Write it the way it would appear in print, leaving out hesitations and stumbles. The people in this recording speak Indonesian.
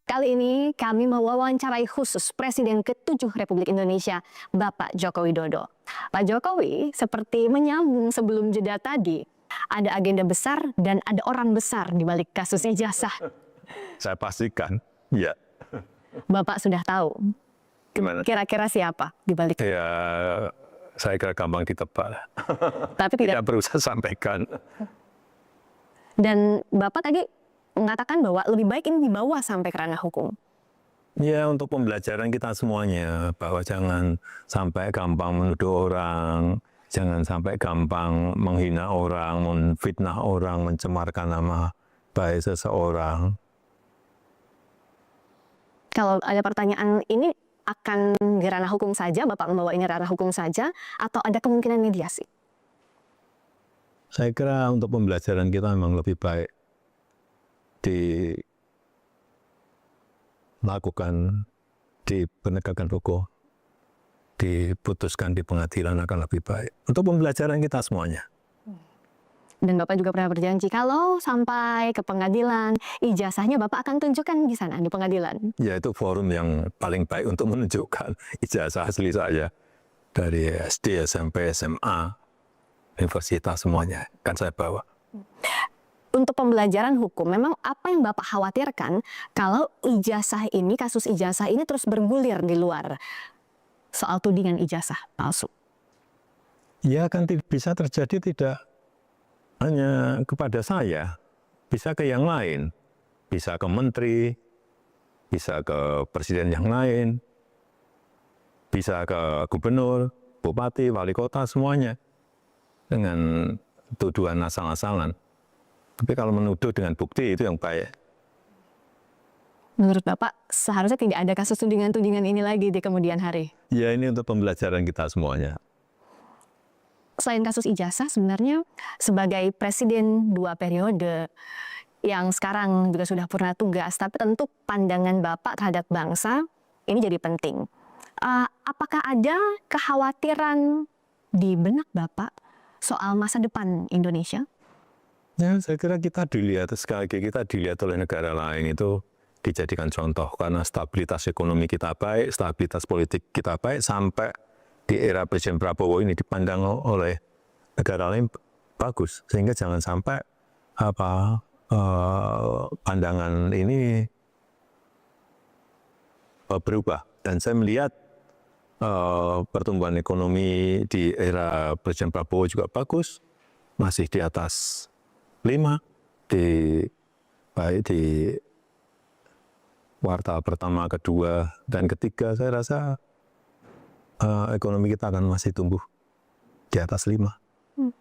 Kali ini kami mewawancarai khusus Presiden ke-7 Republik Indonesia, Bapak Joko Widodo. Pak Jokowi seperti menyambung sebelum jeda tadi, ada agenda besar dan ada orang besar di balik kasus ijazah. Saya pastikan, ya. Bapak sudah tahu. Gimana? Kira-kira siapa di balik? Ya, saya kira gampang ditebak. Tapi tidak perlu saya sampaikan. Dan Bapak tadi mengatakan bahwa lebih baik ini dibawa sampai ke ranah hukum. Ya, untuk pembelajaran kita semuanya, bahwa jangan sampai gampang menuduh orang, jangan sampai gampang menghina orang, menfitnah orang, mencemarkan nama baik seseorang. Kalau ada pertanyaan ini akan di ranah hukum saja, Bapak membawa ini ranah hukum saja, atau ada kemungkinan mediasi? Saya kira untuk pembelajaran kita memang lebih baik dilakukan di penegakan hukum, diputuskan di pengadilan akan lebih baik. Untuk pembelajaran kita semuanya. Dan Bapak juga pernah berjanji kalau sampai ke pengadilan, ijazahnya Bapak akan tunjukkan di sana, di pengadilan. Ya, itu forum yang paling baik untuk menunjukkan ijazah asli saya. Dari SD, SMP, SMA, universitas semuanya, kan saya bawa. Untuk pembelajaran hukum, memang apa yang Bapak khawatirkan kalau ijazah ini, kasus ijazah ini terus bergulir di luar soal tudingan ijazah palsu? Ya, kan bisa terjadi tidak hanya kepada saya, bisa ke yang lain, bisa ke menteri, bisa ke presiden yang lain, bisa ke gubernur, bupati, wali kota, semuanya dengan tuduhan asal-asalan. Tapi kalau menuduh dengan bukti itu yang baik. Menurut Bapak, seharusnya tidak ada kasus tudingan-tudingan ini lagi di kemudian hari? Ya, ini untuk pembelajaran kita semuanya. Selain kasus ijazah, sebenarnya sebagai presiden 2 periode yang sekarang juga sudah purna tugas, tapi tentu pandangan Bapak terhadap bangsa ini jadi penting. Apakah ada kekhawatiran di benak Bapak soal masa depan Indonesia? Ya, saya kira kita dilihat, sekali lagi kita dilihat oleh negara lain itu dijadikan contoh karena stabilitas ekonomi kita baik, stabilitas politik kita baik, sampai di era Presiden Prabowo ini dipandang oleh negara lain bagus, sehingga jangan sampai pandangan ini berubah. Dan saya melihat pertumbuhan ekonomi di era Presiden Prabowo juga bagus, masih di atas 5, baik di kuartal pertama, kedua, dan ketiga. Saya rasa ekonomi kita akan masih tumbuh di atas 5.